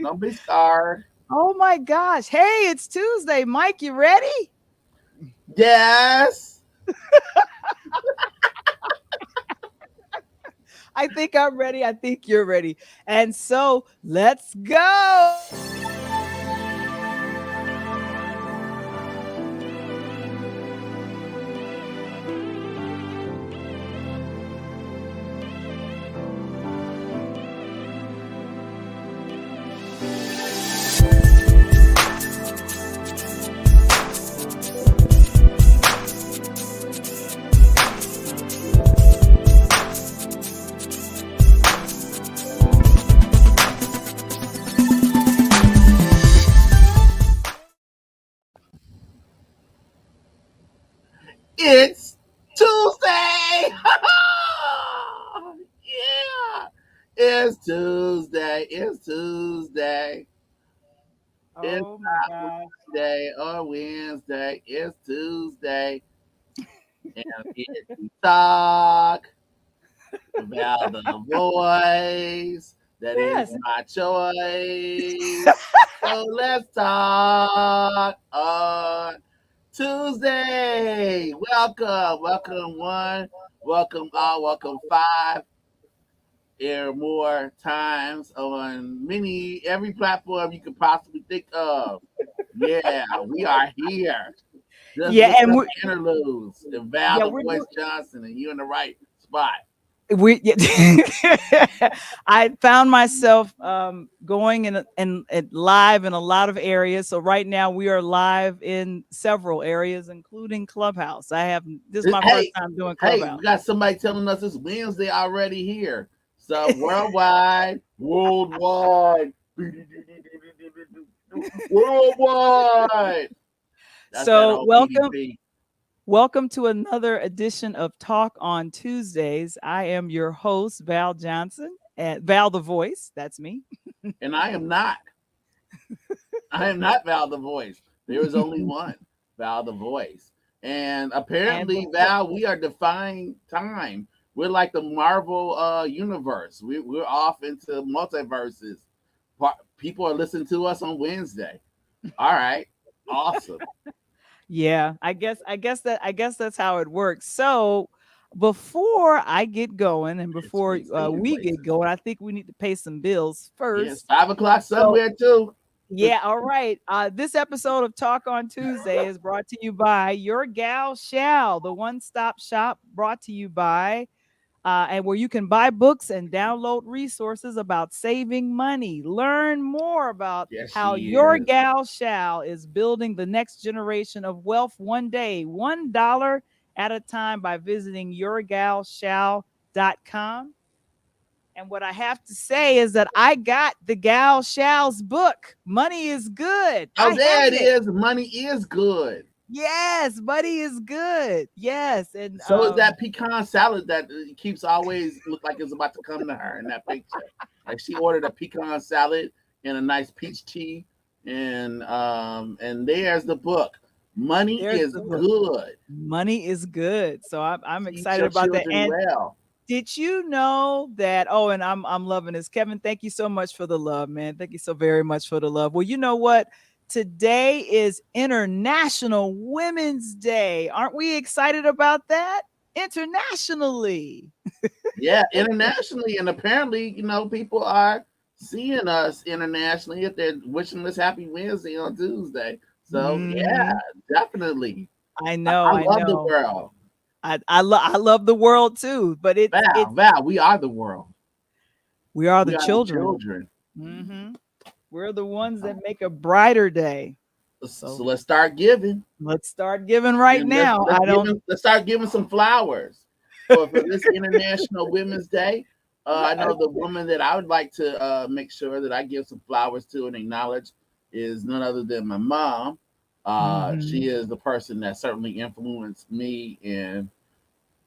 Don't be scared. Oh my gosh. Hey, it's Tuesday. Mike, you ready? Yes. I think I'm ready. I think you're ready. And so let's go. It's Tuesday. Yeah. It's Tuesday. It's Tuesday. It's Oh my not gosh. Monday or Wednesday. It's Tuesday. And we talk about the voice that is Yes. my choice. So let's talk on Tuesday. Welcome one, welcome all, welcome five, or more times on every platform you could possibly think of. Yeah, we are here. Just Yeah, look and up we Interludes and Val yeah, the we're Voice doing Johnson, and you in the right spot. we yeah. I found myself going in live in a lot of areas. So right now we are live in several areas, including Clubhouse. This is my first Hey, time doing hey, we Clubhouse. got somebody telling us it's Wednesday already here. So worldwide, worldwide. That's that So old welcome BDP. Welcome to another edition of Talk on Tuesdays. I am your host, Val Johnson, and Val the Voice. That's me. And I am not. I am not Val the Voice. There is only one Val the Voice. And And apparently, before, Val, we are defying time. We're like the Marvel universe. We're off into multiverses. People are listening to us on Wednesday. All right. Awesome. yeah, I guess that's how it works. So before I get going and It's before Wednesday in we get places. going, I think we need to pay some bills Yes, first. 5 o'clock So somewhere too. yeah, all right. This episode of Talk on Tuesday is brought to you by Your Gal Shall, the one-stop shop brought to you by and where you can buy books and download resources about saving money. Learn more about Yes, how she Your is. Gal Shall is building the next generation of wealth one day, $1 at a time by visiting yourgalshall.com. And what I have to say is that I got the Gal Shall's book. Money is good. Oh, I have there it it. is. Money is good. Yes, money is good. Yes, and So is that pecan salad that keeps always look like it's about to come to her in that picture. Like she ordered a pecan salad and a nice peach tea, and there's the book. Money there's is the book. good. Money is good. So I'm Teach excited your about that. children And well. did you know that? Oh, and I'm loving this. Kevin, thank you so much for the love, man. Thank you so very much for the love. Well, you know what? Today is International Women's Day. Aren't we excited about that? Internationally. Yeah, internationally, and apparently, people are seeing us internationally if they're wishing us happy Wednesday on Tuesday. So yeah, Mhm. definitely. I I know, I love the know. world. I love the world too, but Val, we are the world. we are We the are the children. children. Mhm. We're the ones that make a brighter day. So So let's start giving, let's start giving right and let's now. let's give them, let's start giving some flowers for this International Women's Day. I know the woman that I would like to make sure that I give some flowers to and acknowledge is none other than my mom. She Mhm. is the person that certainly influenced me in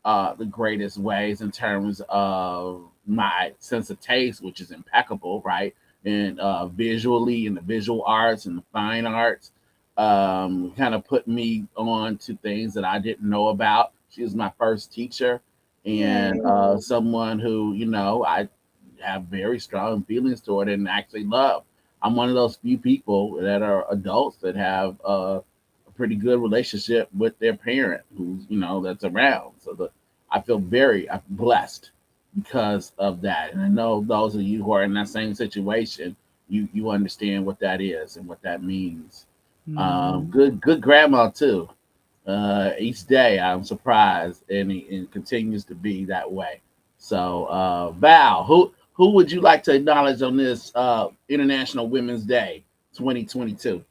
the greatest ways in terms of my sense of taste, which is impeccable, right? And visually, in the visual arts and the fine arts, kind of put me on to things that I didn't know about. She was my first teacher, and Yay. someone who I have very strong feelings toward and actually love. I'm one of those few people that are adults that have a pretty good relationship with their parent, who's that's around. So I feel very blessed because of that, and I know those of you who are in that same situation, you understand what that is and what that means. Mhm. Good grandma too. Each day I'm surprised, and it continues to be that way. So, Val, who would you like to acknowledge on this International Women's Day 2022?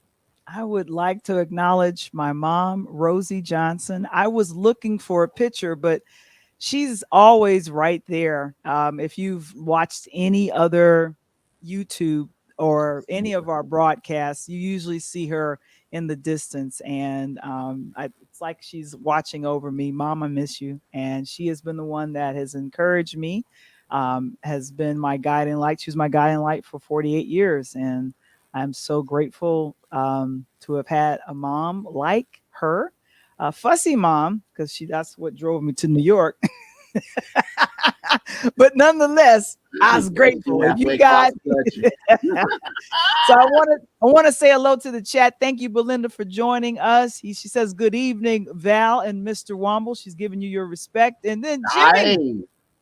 I would like to acknowledge my mom, Rosie Johnson. I was looking for a picture, but she's always right there. If you've watched any other YouTube or any of our broadcasts, you usually see her in the distance, and it's like she's watching over me. Mom, I miss you, and she has been the one that has encouraged me, has been my guiding light. She was my guiding light for 48 years, and I'm so grateful to have had a mom like her, a fussy mom, because that's what drove me to New York. But nonetheless, I was Raising you grateful. If you halfway across got the country. so I want to say hello to the chat. Thank you, Belinda, for joining us. She says good evening, Val and Mr. Wamble. She's giving you your respect. And then I,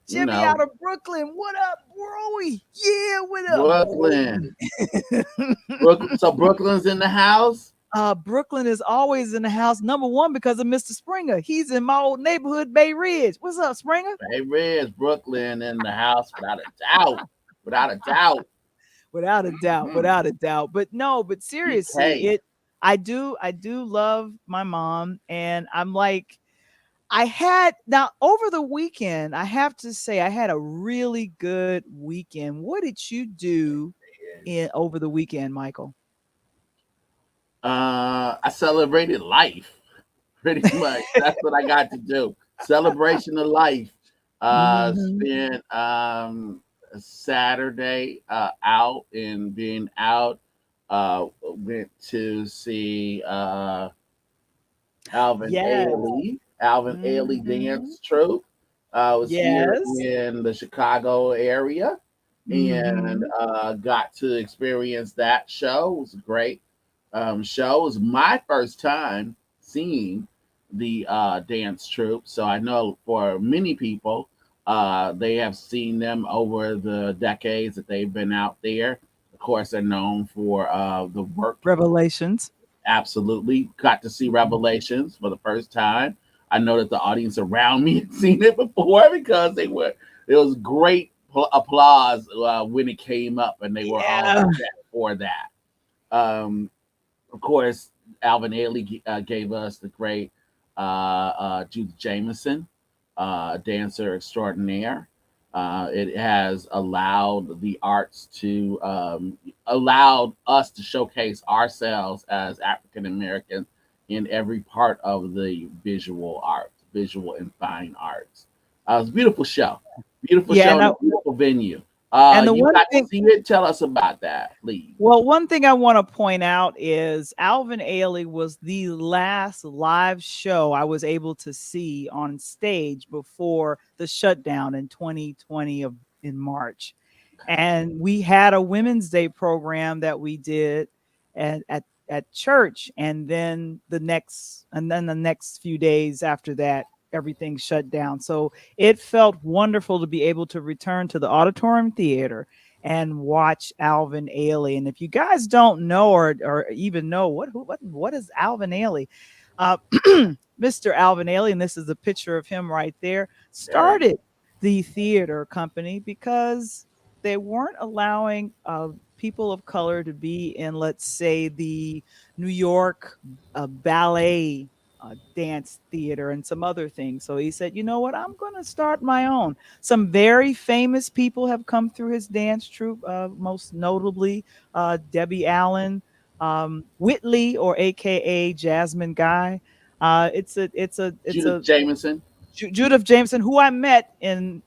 Jimmy out of Brooklyn. What up, Broy? Yeah, what up, Brooklyn. Broy? So Brooklyn's in the house. Brooklyn is always in the house. Number one, because of Mr. Springer. He's in my old neighborhood, Bay Ridge. What's up, Springer? Hey, Reds, Brooklyn in the house without a doubt. Without a doubt. Without a doubt, Mm-hmm. without a doubt. But no, but seriously, BK. I do love my mom, and I'm like, I had now over the weekend, I have to say I had a really good weekend. What did you do in over the weekend, Michael? I celebrated life pretty much. That's what I got to do. Celebration of life. Mhm. Spent Saturday out, and being out. Went to see Yes. Alvin Ailey Mhm. dance troupe. I was here Yes. in the Chicago area, and Mhm. got to experience that show. It was a great show. It was my first time seeing the dance troupe, so I know for many people, they have seen them over the decades that they've been out there. Of course, they're known for the work. Revelations. Absolutely. Got to see Mhm. Revelations for the first time. I know that the audience around me had seen it before because it was great applause when it came up, and they were all Yeah. set for that. Um, of course, Alvin Ailey gave us the great Judith Jameson, dancer extraordinaire. It has allowed the arts to allowed us to showcase ourselves as African Americans in every part of the visual arts, visual and fine arts. It was a beautiful Yeah, show, and and I, a beautiful venue. and the You one got to thing see it. Tell us about that, please. Well, one thing I want to point out is Alvin Ailey was the last live show I was able to see on stage before the shutdown in 2020 in March. And we had a Women's Day program that we did at church, and then the next few days after that everything shut down. So it felt wonderful to be able to return to the auditorium theater and watch Alvin Ailey. And if you guys don't know or even know what is Alvin Ailey, uh, Mr. Alvin Ailey, and this is a picture of him right there, Very. started the theater company because they weren't allowing people of color to be in, let's say, the New York ballet. Dance theater and some other things. So he said, you know what? I'm going to start my own. Some very famous people have come through his dance troupe, most notably Debbie Allen, Whitley, or AKA Jasmine Guy. It's Judith a Jameson. Judith Jameson, who I met in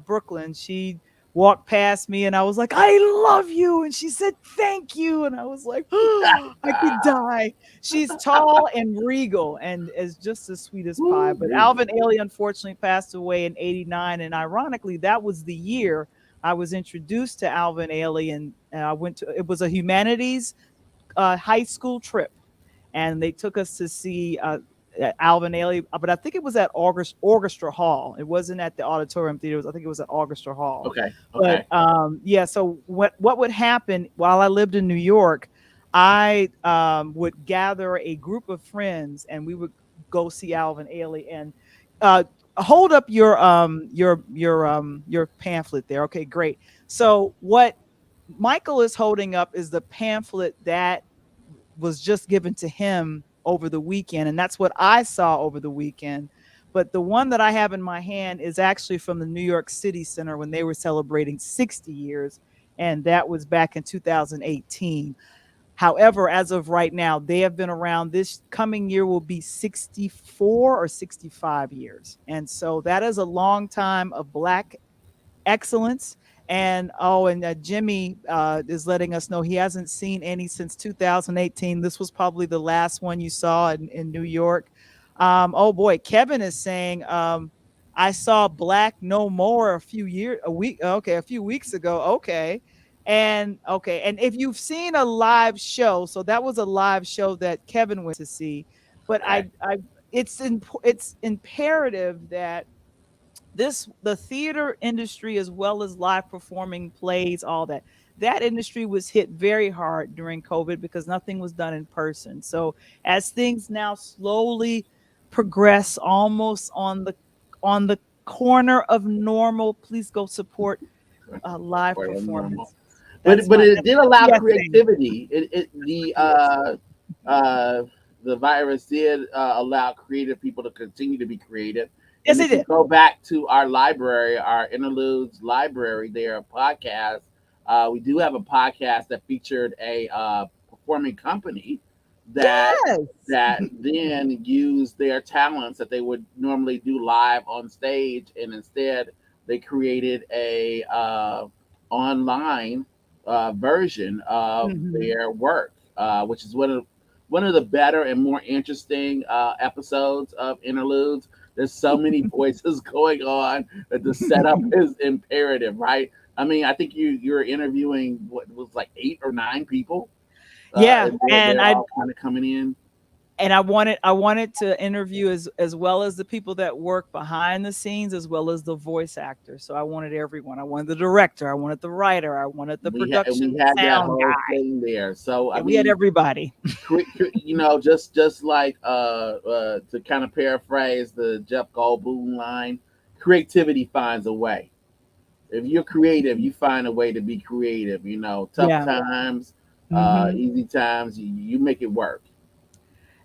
Brooklyn. She walked past me, and I was like, "I love you," and she said, "Thank you," and I was like, oh, "I could die." She's tall and regal, and is just as sweet as pie. Woo, But beautiful. Alvin Ailey unfortunately passed away in '89, and ironically, that was the year I was introduced to Alvin Ailey, and I went to, it was a humanities high school trip, and they took us to see Alvin Ailey, but I think it was at Orchestra Hall. It wasn't at the Auditorium Theater. I think it was at Orchestra Hall. Okay. But Okay. yeah, so what would happen while I lived in New York? I would gather a group of friends, and we would go see Alvin Ailey. And uh, hold up your pamphlet there. Okay, great. So what Michael is holding up is the pamphlet that was just given to him over the weekend, and that's what I saw over the weekend. But the one that I have in my hand is actually from the New York City Center when they were celebrating 60 years, and that was back in 2018. However, as of right now, they have been around. This coming year will be 64 or 65 years. And so that is a long time of Black excellence. And Jimmy is letting us know he hasn't seen any since 2018. This was probably the last one you saw in New York. Oh boy, Kevin is saying I saw Black No More a few weeks ago. And if you've seen a live show, so that was a live show that Kevin went to see. But Okay. it's imperative that the theater industry, as well as live performing plays, all that industry was hit very hard during COVID because nothing was done in person. So as things now slowly progress almost on the corner of normal, please go support live Quite normal. performances. But That's my it did allow PSA. creativity. Uh the virus did allow creative people to continue to be creative. Yes, And it if you did. go back to our library, our Interludes library, their podcast, we do have a podcast that featured a performing company that Yes. then used their talents that they would normally do live on stage, and instead they created a online version of Mhm. their work, which is one of the better and more interesting episodes of Interludes. There's so many voices going on that the setup is imperative, right? I mean, I think you're interviewing what was like 8 or 9 people, Yeah, and and they're all kind of coming in. I wanted to interview as well as the people that work behind the scenes, as well as the voice actors. So I wanted everyone. I wanted the director, I wanted the writer, I wanted the We production had that sound whole guy. thing there. So I Yeah, we had mean, everybody. just like to kind of paraphrase the Jeff Goldblum line, creativity finds a way. If you're creative, you find a way to be creative. Tough Yeah. times, Hmm. easy times, you make it work.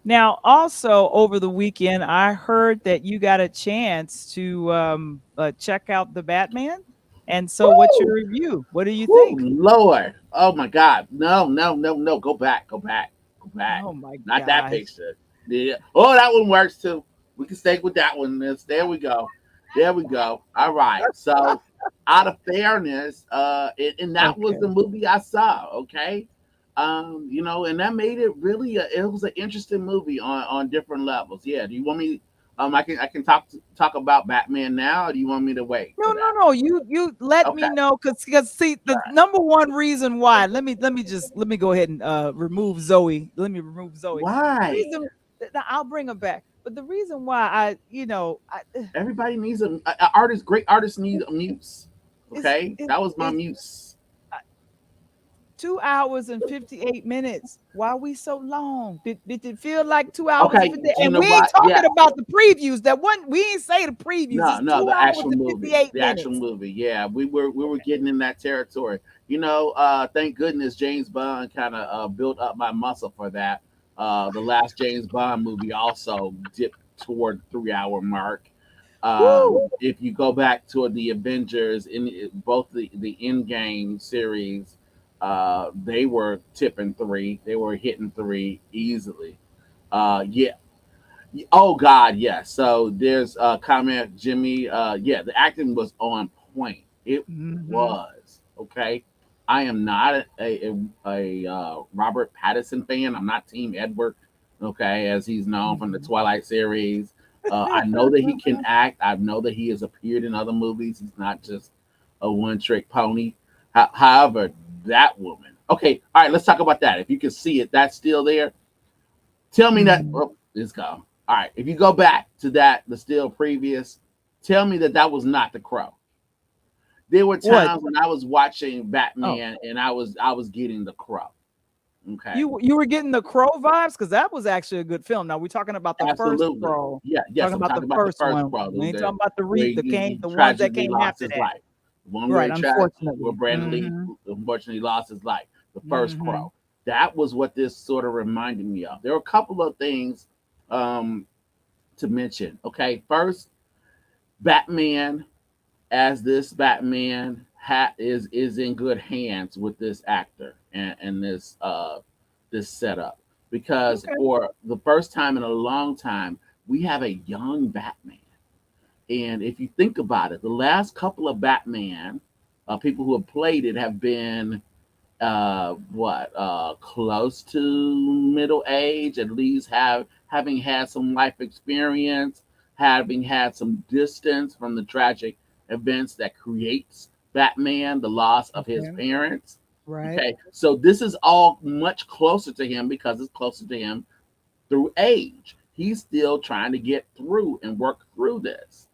Now, also over the weekend, I heard that you got a chance to check out the Batman. And so, what's your Woo! review? What do you Woo! think? Lord! Oh my God! No! No! No! No! Go back! Go back! Go back! Oh my Not that gosh. picture. Yeah. Oh, that one works too. We can stay with that one. There we go. There we go. All right. So, out of fairness, and that was Okay. the movie I saw. Okay. And that made it really. It was an interesting movie on different levels. Yeah. Do you want me? I can talk about Batman now, or do you want me to wait No, for no, that? no. You let Okay. me know because see the number one reason why. Let me go ahead and remove Zoe. Let me remove Zoe. The Why? reason I'll bring her back, but the reason why Everybody needs a artist. Great artists need a muse. Okay, is that was my is muse. 2 hours and 58 minutes. Why are we so long? Did it feel like 2 hours and Okay, 50? you And know we ain't what? talking Yeah, about the previews. That one we ain't say the previews. no, It's no, two the hours actual and movie, 58 the actual minutes. movie. Yeah, we were getting in that territory. Thank goodness James Bond kind of built up my muscle for that. The last James Bond movie also dipped toward 3 hour mark. Woo! If you go back to the Avengers in both the Endgame series, they were tipping three. They were hitting three easily. Yeah. Oh God, yes. So there's a comment, Jimmy. Yeah, the acting was on point. It Hmm. was okay. I am not Robert Pattinson fan. I'm not Team Edward. Okay, as he's known from the Hmm. Twilight series. I know that he can act. I know that he has appeared in other movies. He's not just a one trick pony. However, that woman. Okay, all right, let's talk about that. If you can see it, that's still there. Tell me that. Mhm. Oh, it's gone. All right, if you go back to that, the still previous, tell me that that was not the crow. There were What? times when I was watching Oh, Batman and I was getting the crow. Okay, you were getting the Crow vibes because that was actually a good film. Now we're talking about the first absolutely. Crow. Yeah, yes, Talking I'm about the talking about the first first one. crow, We ain't the talking about where the he ones that tragically came lost after his that. life. The one where Right, where unfortunately. Brandon Lee Mm-hmm. unfortunately lost his life. The first Mm-hmm. crow. That was what this sort of reminded me of. There were a couple of things um, to mention. Okay, first, Batman as this Batman is in good hands with this actor and this setup because Okay. for the first time in a long time we have a young Batman. And if you think about it, the last couple of Batman people who have played it have been what close to middle age, at least having had some life experience, having had some distance from the tragic events that creates Batman, the loss of his Okay. parents. Right. Okay, so this is all much closer to him because it's closer to him through age. He's still trying to get through and work through this.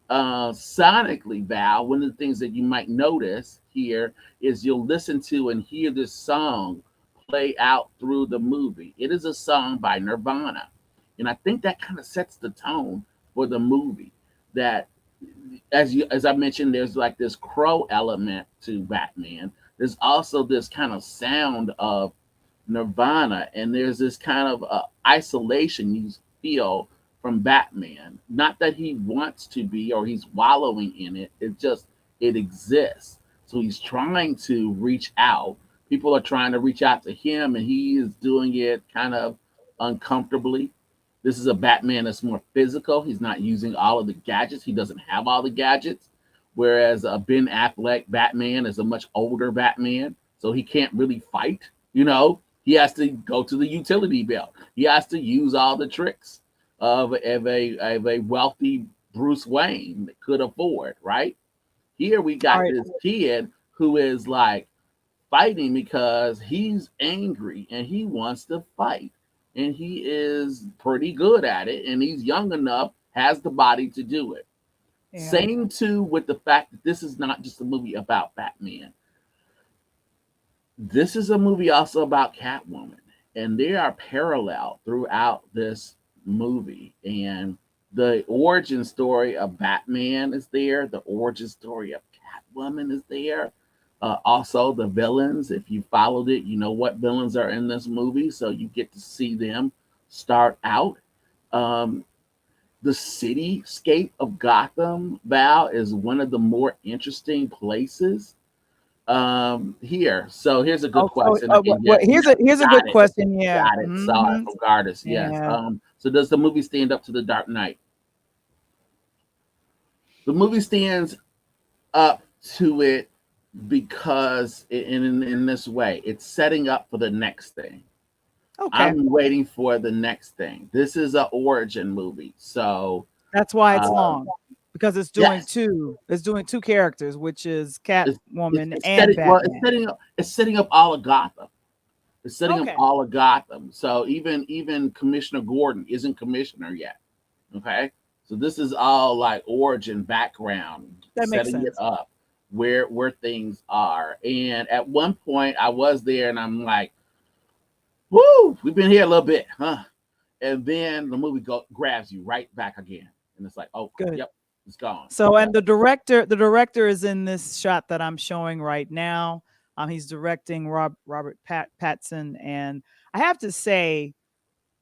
Sonically, Val, one of the things that you might notice here is you'll listen to and hear this song play out through the movie. It is a song by Nirvana. And I think that kind of sets the tone for the movie. That as I mentioned, there's like this crow element to Batman. There's also this kind of sound of Nirvana, and there's this kind of isolation you feel from Batman. Not that he wants to be or he's wallowing in it. It just it exists. So he's trying to reach out. People are trying to reach out to him, and he is doing it kind of uncomfortably. This is a Batman that's more physical. He's not using all of the gadgets. He doesn't have all the gadgets. Whereas Ben Affleck Batman is a much older Batman, so he can't really fight. He has to go to the utility belt. He has to use all the tricks of a wealthy Bruce Wayne that could afford, right? Here we All got right. this kid who is like fighting because he's angry and he wants to fight. And he is pretty good at it and he's young enough, has the body to do it. Yeah. Same too with the fact that this is not just a movie about Batman. This is a movie also about Catwoman, and they are parallel throughout this movie. And the origin story of Batman is there. The origin story of Catwoman is there. Also, the villains. If you followed it, you know what villains are in this movie, so you get to see them start out. Um, the cityscape of Gotham, Val, is one of the more interesting places here. So here's a good Oh, so question. And yes, here's a good got it. question. Yeah. Got it. Saw it Mm-hmm. from Gardis. Yes. Yeah. So does the movie stand up to the Dark Knight? The movie stands up to it because in this way, it's setting up for the next thing. Okay. I'm waiting for the next thing. This is an origin movie. So That's why it's uh, long because it's doing yes, two. It's doing two characters, which is Catwoman it's and setting well, Batman. it's setting up all of Gotham. It's setting up Okay. all of Gotham. So even Commissioner Gordon isn't commissioner yet. Okay, so this is all like origin background, That makes setting it sense. up where things are. And at one point, I was there, and I'm like, "Woo, we've been here a little bit, huh?" And then the movie grabs you right back again, and it's like, "Oh, Good. yep, it's gone." So, Okay, and the director is in this shot that I'm showing right now. He's directing Robert Pattinson, and I have to say,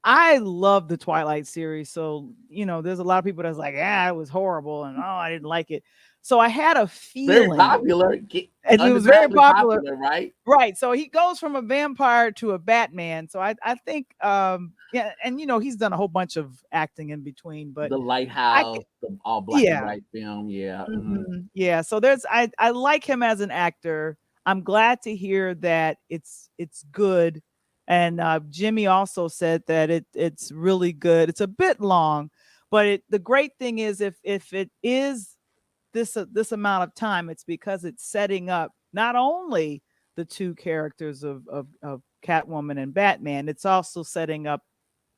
I love the Twilight series. So, there's a lot of people that's like, yeah, it was horrible, and oh, I didn't like it. So I had a very feeling, popular, and it was very undeniably popular. popular, right? Right. So he goes from a vampire to a Batman. So I think yeah, and he's done a whole bunch of acting in between, but The I Lighthouse, the all black and yeah. white film, yeah. Yeah, so I like him as an actor. I'm glad to hear that it's good. And Jimmy also said that it's really good. It's a bit long, but the great thing is if it is this amount of time, it's because it's setting up not only the two characters of Catwoman and Batman, it's also setting up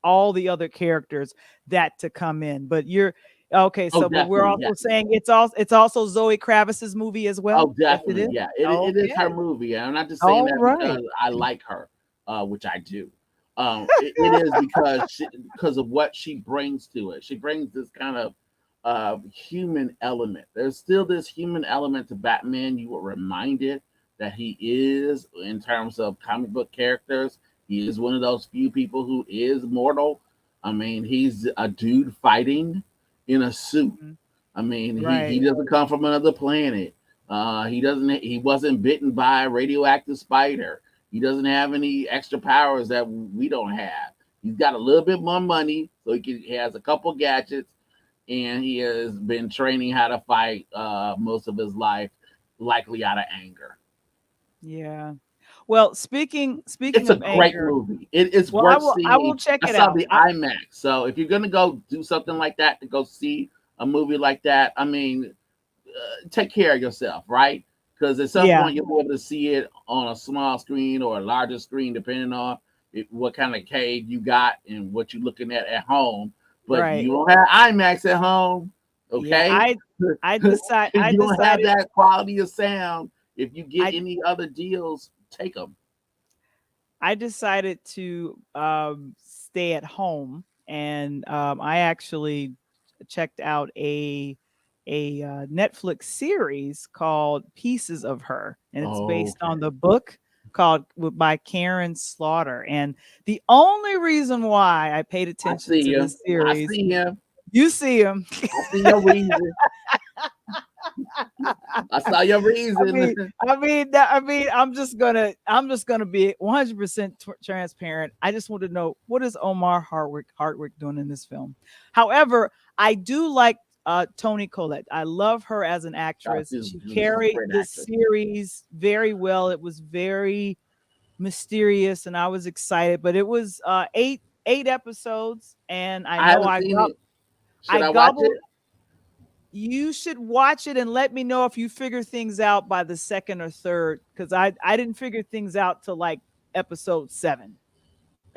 all the other characters that to come in. But you're okay, Oh, so but we're definitely, also yes. saying it's also Zoe Kravis's movie as well. Oh, Yes, it definitely, is. yeah. It is her Okay. movie. And I'm not just saying All that right. because I like her, which I do. It is because of what she brings to it. She brings this kind of human element. There's still this human element to Batman. You were reminded that he is, in terms of comic book characters, he is one of those few people who is mortal. I mean, he's a dude fighting in a suit. Mhm. I mean, he Right. doesn't come from another planet. He wasn't bitten by a radioactive spider. He doesn't have any extra powers that we don't have. He's got a little bit more money, so he has a couple gadgets, and he has been training how to fight most of his life, likely out of anger. Yeah. Well, speaking It's a of great anger, movie. It's well, I worth will I will seeing. check I it saw out. the IMAX, so if you're gonna go do something like that to go see a movie like that, I mean, take care of yourself, right? Because at some Yeah, point you'll be able to see it on a small screen or a larger screen, depending on what kind of cave you got and what you're looking at home. But right. you don't have IMAX at home, Yeah, okay? I You don't have decided that quality of sound. If you get I any other deals, take them. I decided to stay at home, and I actually checked out a Netflix series called Pieces of Her, and it's based on Okay. the book by Karen Slaughter. And the only reason why I paid I attention see to you. this I series, see him. you see him. I see your reason. I saw your I reason. mean, I'm just gonna be 100% transparent. I just want to know, what is Omar Hardwick doing in this film. However, I do like Toni Collette. I love her as an actress. She She's a carried great this actress. series very well. It was very mysterious, and I was excited. But it was eight episodes, and I I know haven't seen it. Should I I watch gobbled. it? You should watch it and let me know if you figure things out by the second or third, because I didn't figure things out till like episode seven,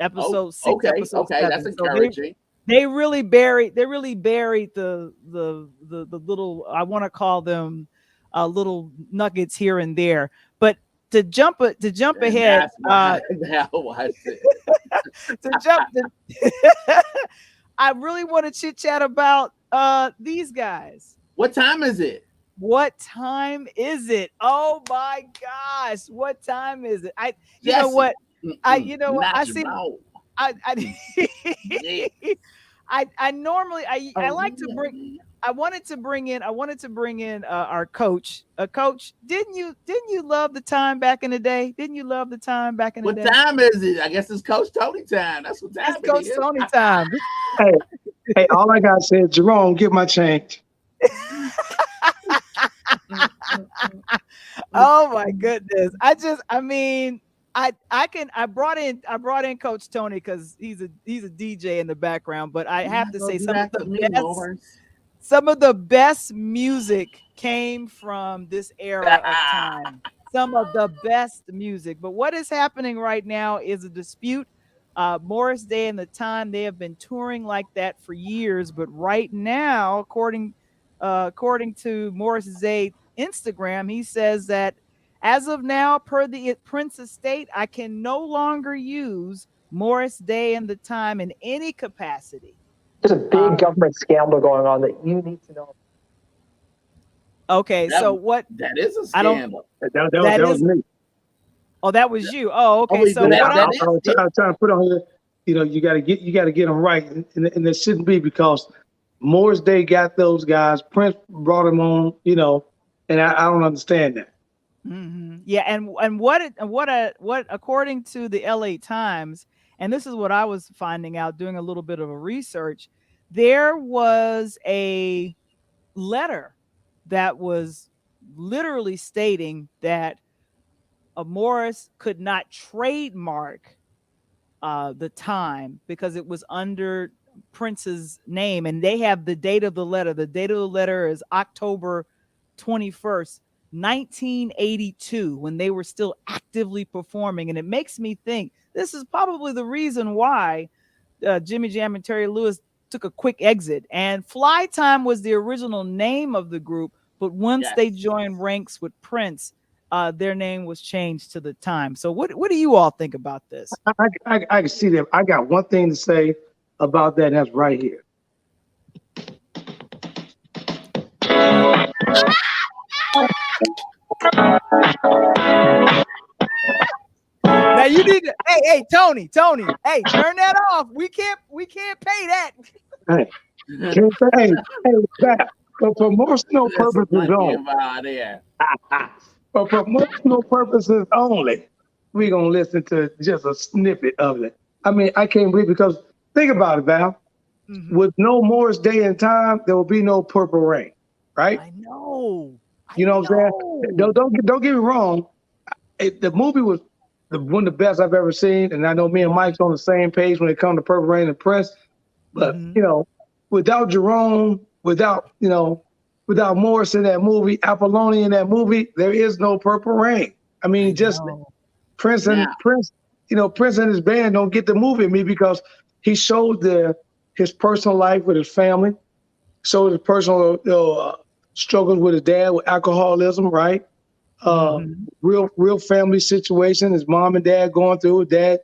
Oh, episode six, okay, episode okay. That's seven. So encouraging. they really buried the little, I want to call them little nuggets here and there. But to jump And ahead, that's why I watched it. to jump to, I really want to chit chat about these guys. What time is it? What time is it? Oh my gosh, what time is it? You know Jesse. what? Mm-mm, I not your see. mouth. Yeah. I normally I Oh, like to yeah, bring. yeah. I wanted to bring in our coach. Coach, didn't you love the time back in the day? Didn't you love the time back in the What day? time is it? I guess it's Coach Tony time. That's what It's time it Coach is. Tony time. Hey, hey, all I got said, Jerome, get my change. Oh my goodness. I mean, I brought in Coach Tony because he's a DJ in the background, but I You're have not to gonna say do that to me, Morris. some of the best music came from this era of time. Some of the best music. But what is happening right now is a dispute. Morris Day and the Time, they have been touring like that for years, but right now, according to Morris Day Instagram, he says that as of now, per the Prince estate, I can no longer use Morris Day and the Time in any capacity. There's a big Uh, government scandal going on that you need to know. okay, That so what? that is a I don't. scandal. That That was is. me. Oh, that was you. Oh, Oh okay. wait, So Yeah, what that I'm. that I is was it. trying to put on here. You know, you got to get them right, and it shouldn't be because Moore's Day got those guys. Prince brought them on. You know, and I don't understand that. Yeah, and what according to the LA Times, and this is what I was finding out doing a little bit of a research, there was a letter that was literally stating that Morris could not trademark the time because it was under Prince's name, and they have the date of the letter. The date of the letter is October 21st, 1982, when they were still actively performing. And it makes me think this is probably the reason why Jimmy Jam and Terry Lewis took a quick exit. And Fly Time was the original name of the group, but once they joined ranks with Prince, their name was changed to The Time. So what do you all think about this? I can see that. I got one thing to say about that, and that's right here. Now you need to, hey, Tony, hey, turn that off. We can't pay that. Hey, that. For promotional purposes only. For promotional purposes only, we're gonna listen to just a snippet of it. I mean, I can't believe, because think about it, Val. Mm-hmm. With no Morris Day in Time, there will be no Purple Rain, right? I know. You know what I'm saying? Don't get me wrong. The movie was one of the best I've ever seen, and I know me and Mike's on the same page when it comes to Purple Rain and Prince. But without Jerome, without Morris in that movie, Apollonia in that movie, there is no Purple Rain. I mean, Prince and his band don't get the movie me, because he showed his personal life with his family, showed his personal struggles with his dad with alcoholism, right? Real family situation. His mom and dad going through. Dad,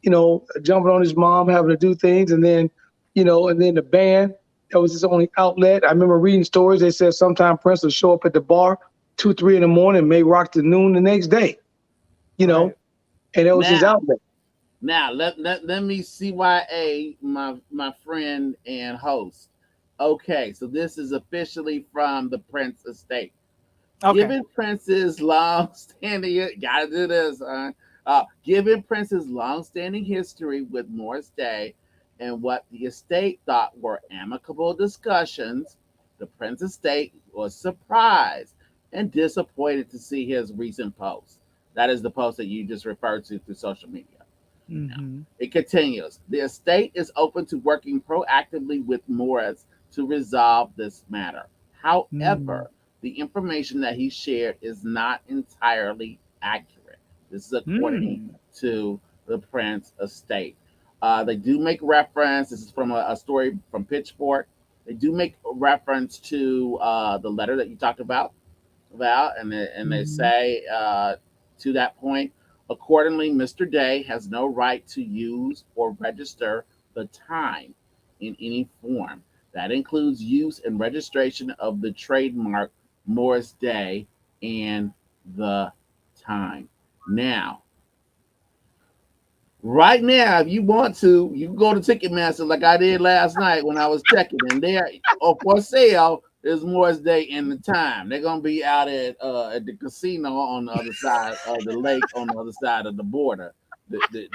jumping on his mom, having to do things, and then the band. That was his only outlet. I remember reading stories. They said sometimes Prince would show up at the bar 2, 3 in the morning, may rock to noon the next day. And that was his outlet. Now let me CYA my friend and host. Okay, so this is officially from the Prince estate. Okay. Given Prince's long-standing, gotta do this. Given Prince's long-standing history with Morris Day, and what the estate thought were amicable discussions, the Prince estate was surprised and disappointed to see his recent post. That is the post that you just referred to through social media. Now, it continues. The estate is open to working proactively with Morris to resolve this matter. However, the information that he shared is not entirely accurate. This is according to the Prince estate. They do make reference. This is from a story from Pitchfork. They do make reference to the letter that you talked about, Val, and they say to that point, accordingly, Mr. Day has no right to use or register the time in any form. That includes use and registration of the trademark Morris Day and the time. Now, right now, if you want to, you can go to Ticketmaster like I did last night when I was checking, and there for sale is Morris Day and the time. They're gonna be out at the casino on the other side of the lake, on the other side of the border, the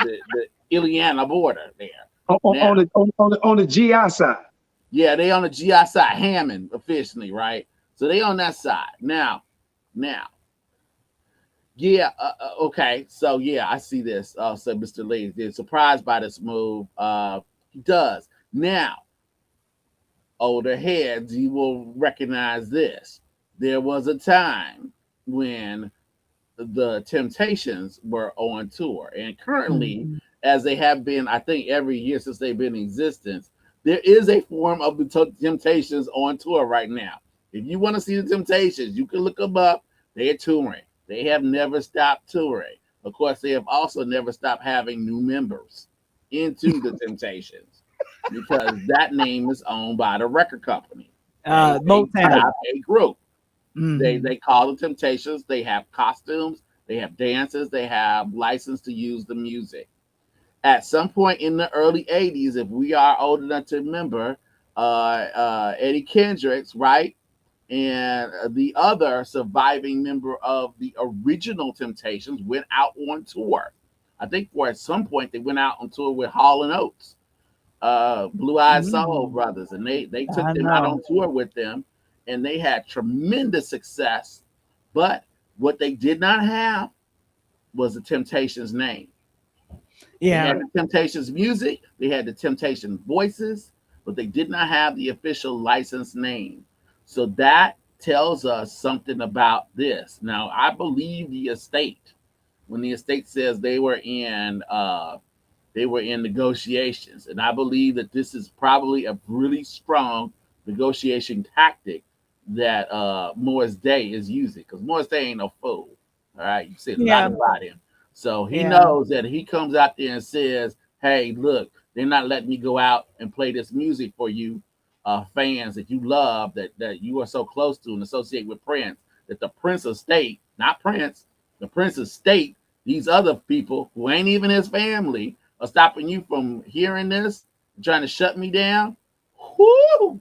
Ileana border there. On the GI side. Yeah, they on the GI side, Hammond officially, right? So they on that side now. Yeah. Okay. So yeah, I see this. Said Mr. Lee. They're surprised by this move. He does now. Older heads, you will recognize this. There was a time when the Temptations were on tour, and currently, as they have been, I think every year since they've been in existence, there is a form of the Temptations on tour right now. If you want to see the Temptations, you can look them up. They're touring. They have never stopped touring. Of course, they have also never stopped having new members into the Temptations, because that name is owned by the record company. Motown. A group. They call the Temptations. They have costumes. They have dances. They have license to use the music. At some point in the early 80s, if we are old enough to remember, Eddie Kendricks, right? And the other surviving member of the original Temptations went out on tour. I think at some point they went out on tour with Hall & Oates, Blue Eyed Soul Brothers, and they took them out on tour with them, and they had tremendous success. But what they did not have was the Temptations name. Yeah, they had the Temptations music, they had the Temptations voices, but they did not have the official licensed name. So that tells us something about this. Now, I believe the estate, when the estate says they were in negotiations, and I believe that this is probably a really strong negotiation tactic that Morris Day is using, because Morris Day ain't no fool. All right, you say a lot about him, so he knows that he comes out there and says, "Hey, look, they're not letting me go out and play this music for you, fans that you love, that you are so close to and associate with Prince. That the Prince estate, not Prince, the Prince estate, these other people who ain't even his family, are stopping you from hearing this, trying to shut me down." Whoo!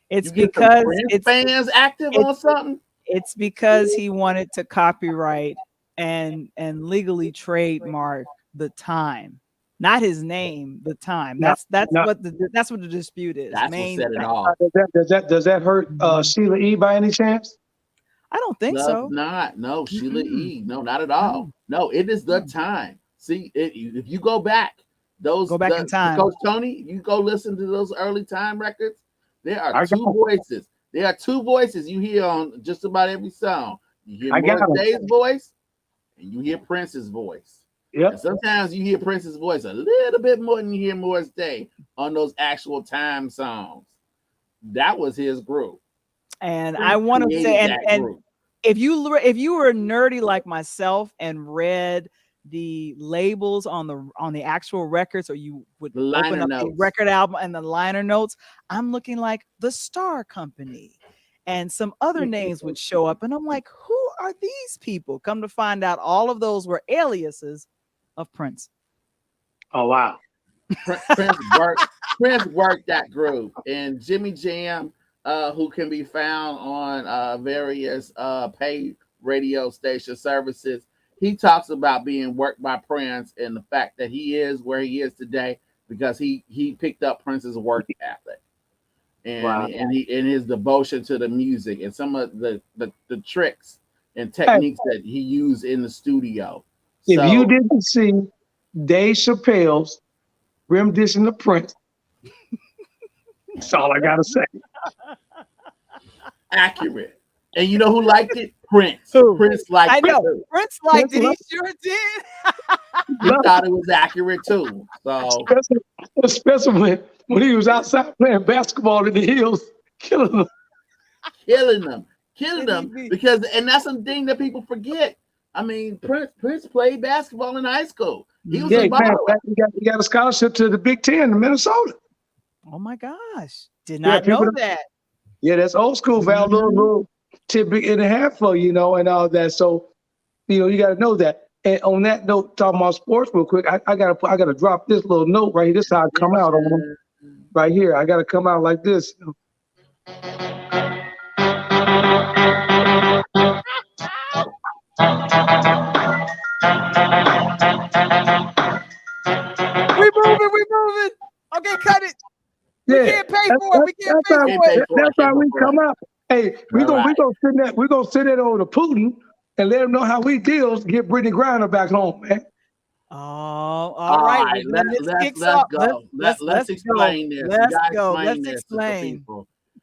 It's because it's fans active on something. It's because he wanted to copyright and legally trademark the time, not his name, the time. That's what the dispute is. That's what set it off. Does that hurt Sheila E. by any chance? I don't think so. Not no Sheila E. No, not at all. No, it is the time. See, if you go back, go back in time. Coach Tony, you go listen to those early time records. There are two voices. There are two voices you hear on just about every song. You hear Morris Day's voice, and you hear Prince's voice. Yep. And sometimes you hear Prince's voice a little bit more than you hear Morris Day on those actual time songs. That was his group. And I want to say, and if you were nerdy like myself and read the labels on the actual records, or you would open up the record album and the liner notes, I'm looking like the Star Company and some other names would show up, and I'm like, who are these people? Come to find out, all of those were aliases of Prince. Oh wow. Prince worked that group, and Jimmy Jam, who can be found on various paid radio station services, he talks about being worked by Prince and the fact that he is where he is today because he picked up Prince's work ethic and his devotion to the music and some of the tricks and techniques that he used in the studio. If you didn't see Dave Chappelle's rendition of Prince, that's all I gotta say. Accurate. And you know who liked it? Prince. Prince liked it. I know. Prince liked it. He sure did. He thought it was accurate too. So especially when he was outside playing basketball in the hills, killing them. Because, and that's something that people forget. I mean, Prince played basketball in high school. He was a baller. He got a scholarship to the Big Ten in Minnesota. Oh my gosh. Did not know that. Yeah, that's old school, Val. Little tidbit and a half for and all that. So, you got to know that. And on that note, talking about sports real quick, I gotta drop this little note right here. This is how I come out on them. Right here. I gotta come out like this. We moving. Okay, cut it. We can't pay for it. That's how we come out. Hey, we're gonna send that over to Putin and let him know how we deals to get Brittany Griner back home, man. Oh, all right. Let's explain this. Let's go. Let's explain.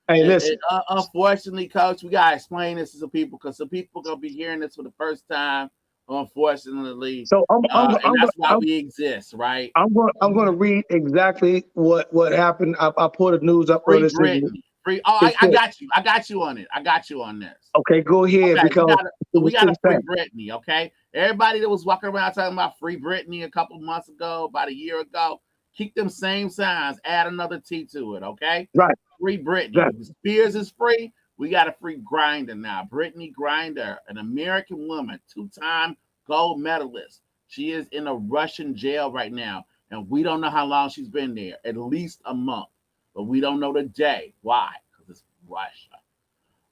Hey, listen. Unfortunately, Coach, we gotta explain this to some people because some people gonna be hearing this for the first time. Unfortunately, so that's why we exist, right? I'm going to read exactly what happened. I pulled the news up earlier. I got you on it. I got you on this. Okay, go ahead. Okay, because we got to free Britney. Okay, everybody that was walking around talking about free Britney a couple months ago, about a year ago, keep them same signs. Add another T to it. Okay, right. Free Britney. Right. Spears is free. We got a free Grindr now. Brittany Griner, an American woman, 2-time gold medalist. She is in a Russian jail right now, and we don't know how long she's been there. At least a month, but we don't know the day. Why? Because it's Russia.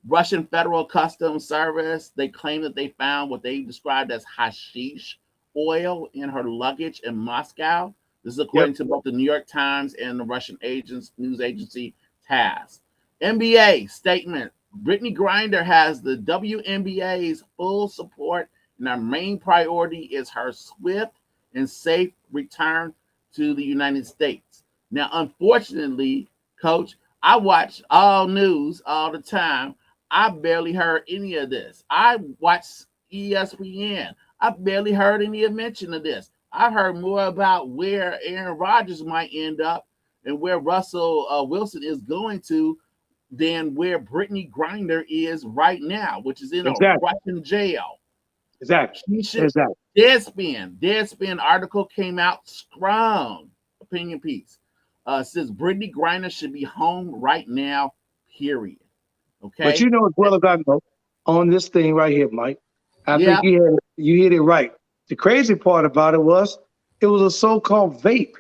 Russian Federal Customs Service, they claim that they found what they described as hashish oil in her luggage in Moscow. This is according to both the New York Times and the Russian news agency TASS. NBA statement. Brittany Griner has the WNBA's full support, and our main priority is her swift and safe return to the United States. Now, unfortunately, Coach, I watch all news all the time. I barely heard any of this. I watched ESPN. I barely heard any mention of this. I heard more about where Aaron Rodgers might end up and where Russell Wilson is going to than where Brittany Griner is right now, which is in a Exactly. Russian jail. Exactly. She should. Exactly. Deadspin article came out strong. Opinion piece. Says Brittany Griner should be home right now. Period. Okay. But you know as well as I know on this thing right here, Mike. I Yeah. think you hit it right. The crazy part about it was a so-called vape,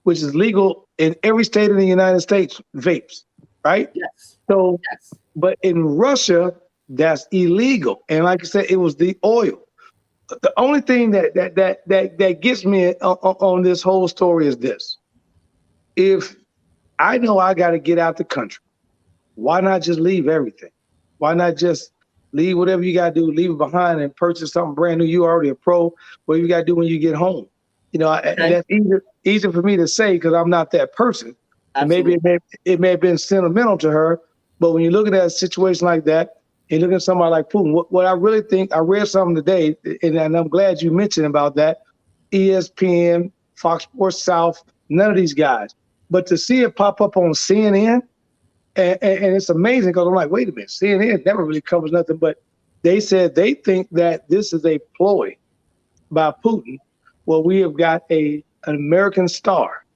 which is legal in every state in the United States. Vapes, right? Yes. So, Yes. but in Russia, that's illegal. And like I said, it was the oil. The only thing that gets me on this whole story is this: if I know I got to get out the country, why not just leave everything? Why not just leave whatever you got to do, leave it behind and purchase something brand new? You already a pro. What you got to do when you get home? You know, Okay. and that's easy for me to say because I'm not that person. And maybe it may have been sentimental to her, but when you're looking at a situation like that, and looking at somebody like Putin, what I really think, I read something today, and I'm glad you mentioned about that. ESPN, Fox Sports South, none of these guys. But to see it pop up on CNN, and it's amazing because I'm like, wait a minute, CNN never really covers nothing, but they said they think that this is a ploy by Putin. Well, we have got an American star,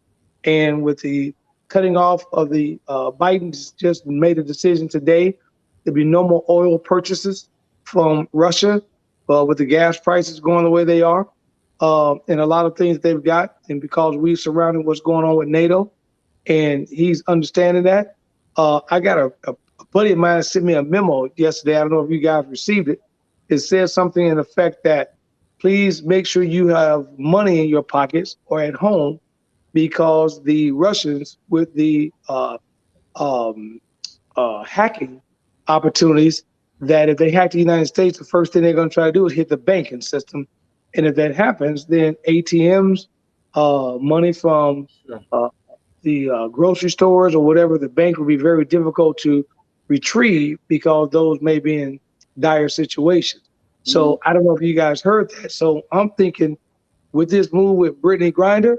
and with the cutting off of the Biden's just made a decision today, there'll be no more oil purchases from Russia, with the gas prices going the way they are, and a lot of things they've got, and because we surrounded what's going on with NATO, and he's understanding that. I got a buddy of mine sent me a memo yesterday. I don't know if you guys received it. It says something in effect that please make sure you have money in your pockets or at home because the Russians, with the hacking opportunities, that if they hack the United States, the first thing they're going to try to do is hit the banking system. And if that happens, then ATMs, money from the grocery stores or whatever, the bank will be very difficult to retrieve because those may be in dire situations. So I don't know if you guys heard that. So I'm thinking with this move with Brittany Griner,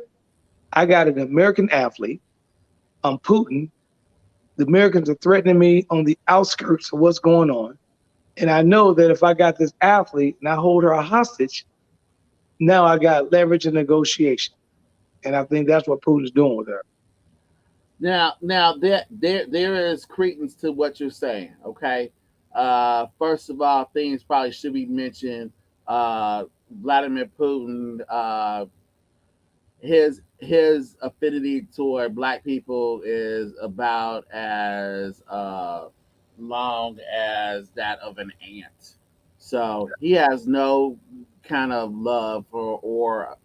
I got an American athlete. I'm Putin. The Americans are threatening me on the outskirts of what's going on. And I know that if I got this athlete and I hold her hostage, now I got leverage and negotiation. And I think that's what Putin's doing with her. Now there is credence to what you're saying. Okay. First of all, things probably should be mentioned. Vladimir Putin, his affinity toward black people is about as long as that of an ant. So he has no kind of love or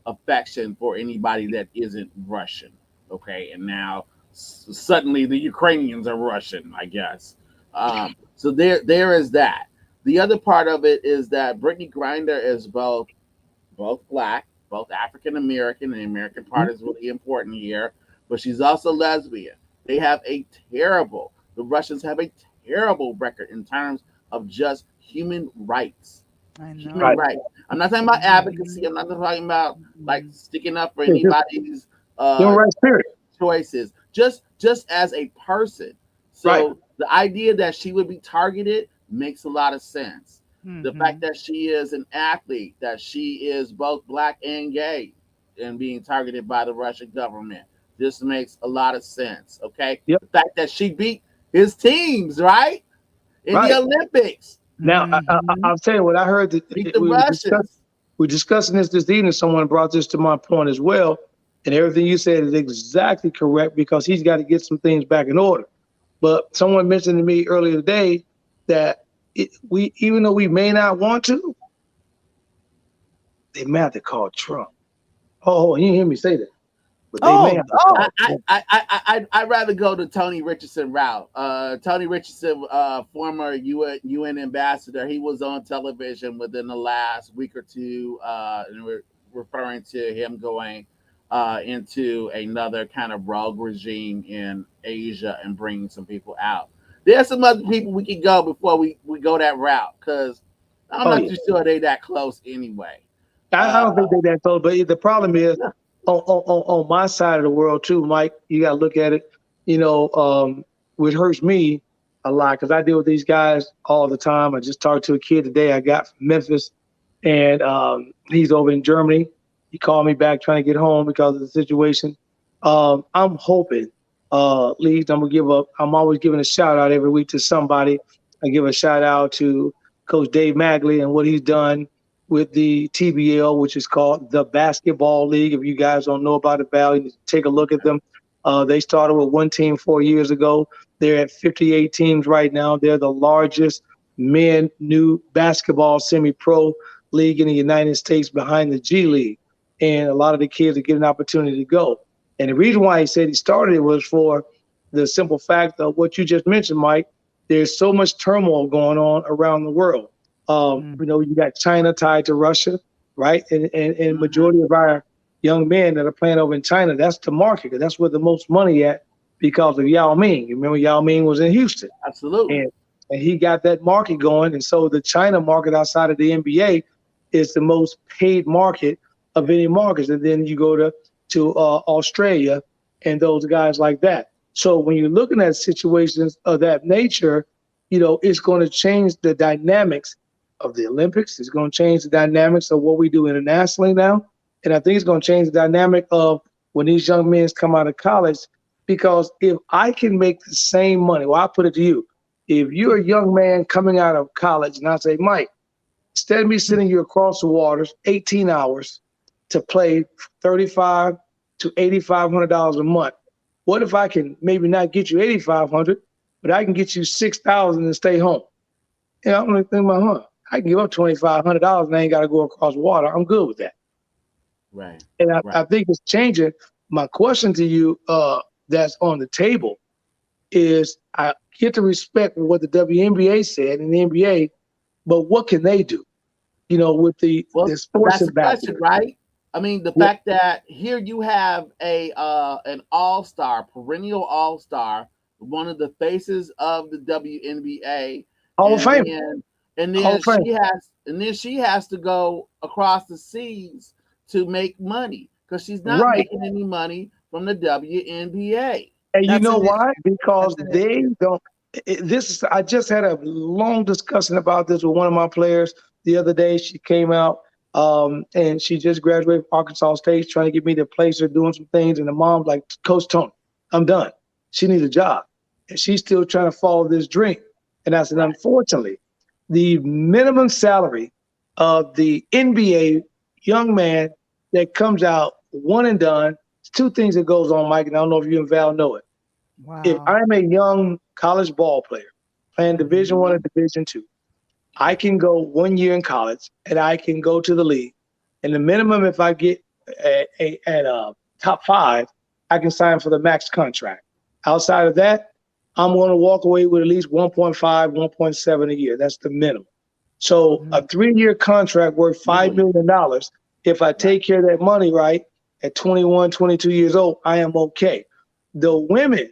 affection for anybody that isn't Russian. Okay, and now suddenly the Ukrainians are Russian, I guess. So there is that. The other part of it is that Brittany Griner is both black, both African American, and the American part is really important here. But she's also lesbian. They have the Russians have a terrible record in terms of just human rights. I know. Human rights. I'm not talking about advocacy. I'm not talking about like sticking up for anybody's choices. Just as a person. So the idea that she would be targeted makes a lot of sense. The fact that she is an athlete, that she is both black and gay, and being targeted by the Russian government, this makes a lot of sense. Okay, the fact that she beat his teams in the Olympics. Now I'll tell you what I heard. We're discussing this evening. Someone brought this to my point as well, and everything you said is exactly correct because he's got to get some things back in order. But someone mentioned to me earlier today that we, even though we may not want to, they may have to call Trump. Oh, you didn't hear me say that. But they may have to call Trump. I'd rather go to Tony Richardson route. Tony Richardson, former UN ambassador, he was on television within the last week or two, and we're referring to him going into another kind of rogue regime in Asia and bringing some people out. There's some other people we can go before we go that route because I'm Oh not yeah. too sure they that close anyway. I don't think they're that close, but the problem is Yeah, on my side of the world too, Mike. You got to look at it. You know, which hurts me a lot because I deal with these guys all the time. I just talked to a kid today I got from Memphis, and he's over in Germany. He called me back trying to get home because of the situation. I'm hoping, Leeds. I'm always giving a shout out every week to somebody. I give a shout out to Coach Dave Magley and what he's done with the TBL, which is called the Basketball League. If you guys don't know about it, Val, you take a look at them. They started with one team 4 years ago. They're at 58 teams right now. They're the largest men new basketball semi-pro league in the United States behind the G League. And a lot of the kids are getting an opportunity to go. And the reason why he said he started it was for the simple fact of what you just mentioned, Mike. There's so much turmoil going on around the world. You know, you got China tied to Russia, right? And majority of our young men that are playing over in China, that's the market. That's where the most money at because of Yao Ming. You remember Yao Ming was in Houston. absolutely. And he got that market going. And so the China market outside of the NBA is the most paid market of any markets. And then you go to Australia and those guys like that. So when you're looking at situations of that nature, you know, it's going to change the dynamics of the Olympics. It's going to change the dynamics of what we do internationally now. And I think it's going to change the dynamic of when these young men come out of college, because if I can make the same money, well, I'll put it to you. If you're a young man coming out of college and I say, Mike, instead of me sending you across the waters 18 hours to play $3,500 to $8,500 a month, what if I can maybe not get you $8,500, but I can get you $6,000 and stay home? You know, I'm gonna think about, I can give up $2,500 and I ain't got to go across water. I'm good with that. Right. And Right. I think it's changing. My question to you, that's on the table, is I get to respect what the WNBA said in the NBA, but what can they do? You know, with the Well, sports that's the and question, basketball. right? I mean, the Yeah, fact that here you have a an all-star, perennial all-star, one of the faces of the WNBA, Hall of and Fame, then Hall of Fame. she has to go across the seas to make money because she's not Right. making any money from the WNBA. And you That's know an issue. why? Because That's an issue. they don't. I just had a long discussion about this with one of my players the other day. She came out, and she just graduated from Arkansas State, trying to get me to place her doing some things. And the mom's like, Coach Tony, I'm done. She needs a job, and she's still trying to follow this dream. And I said, Right. unfortunately, the minimum salary of the NBA young man that comes out one and done. Two things that goes on, Mike, and I don't know if you and Val know it. If Wow. I'm a young college ball player playing Division One or Mhm. Division Two, I can go 1 year in college and I can go to the league. And the minimum, if I get at top five, I can sign for the max contract. Outside of that, I'm going to walk away with at least 1.5, 1.7 a year. That's the minimum. So a 3-year contract worth $5 Really? million, if I Right. take care of that money right at 21, 22 years old, I am okay. The women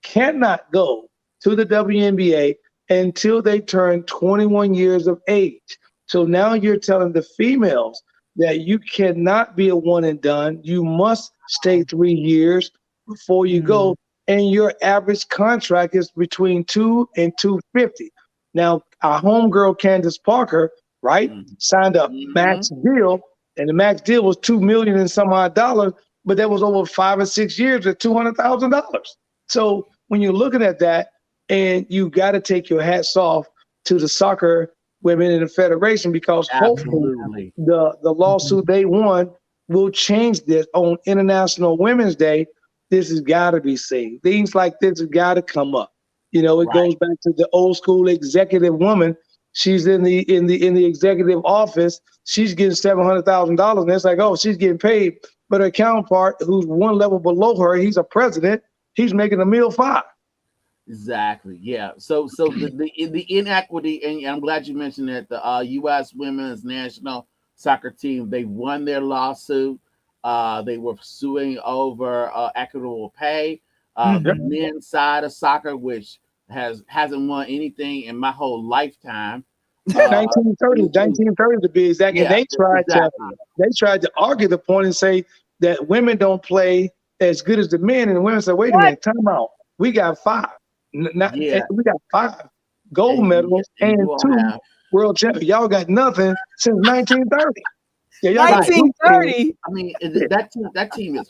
cannot go to the WNBA until they turn 21 years of age. So now you're telling the females that you cannot be a one and done. You must stay 3 years before you go. And your average contract is between 2 and 250. Now, our homegirl Candace Parker, right, Mhm. signed a max Mhm. deal, and the max deal was $2 million and some odd dollars, but that was over 5 or 6 years at $200,000. So when you're looking at that, and you got to take your hats off to the soccer women in the federation, because hopefully Absolutely. the lawsuit they won will change this on International Women's Day. This has got to be seen. Things like this have got to come up. You know, it Right. goes back to the old school executive woman. She's in the executive office. She's getting $700,000, and it's like, oh, she's getting paid. But her counterpart, who's one level below her, he's a president. He's making a meal five. Exactly. Yeah. So the inequity, and I'm glad you mentioned that the U.S. Women's National Soccer Team, they won their lawsuit. They were suing over equitable pay. The Yep. men's side of soccer, which hasn't won anything in my whole lifetime. 1930 to be exact. Yeah, And exactly. they tried to argue the point and say that women don't play as good as the men. And the women said, wait a minute, time out. We got five. Yeah. We got 5 gold And medals and and you all 2 have world champions. Y'all got nothing since 1930. Yeah, y'all got 1930. I mean, that team is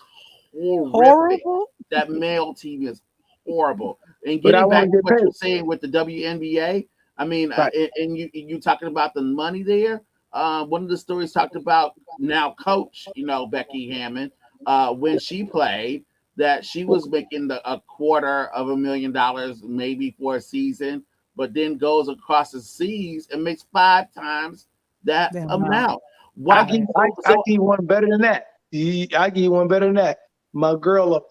horrific. Horrible. That male team is horrible. And But I getting want back to to get what paid. you're saying with the WNBA, I mean, Right. and you talking about the money there. One of the stories talked about now coach, Becky Hammond, when she played, that she was making a $250,000 maybe for a season, but then goes across the seas and makes 5 times that Damn, amount. I Why? give you one better than that. I give you one better than that. My girl of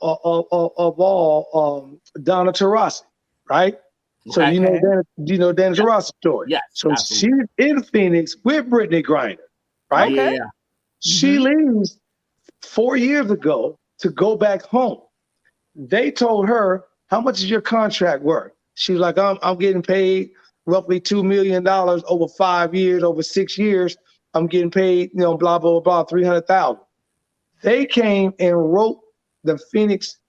all, Donna Taurasi, right? So Okay. you know Dana Taurasi's story. Yes, So absolutely. she's in Phoenix with Brittany Griner, right? Okay. Yeah. She leaves 4 years ago to go back home. They told her, how much is your contract worth? She was like, I'm getting paid roughly $2 million over 5 years, over 6 years. I'm getting paid, blah, blah, blah, 300,000. They came and wrote the Phoenix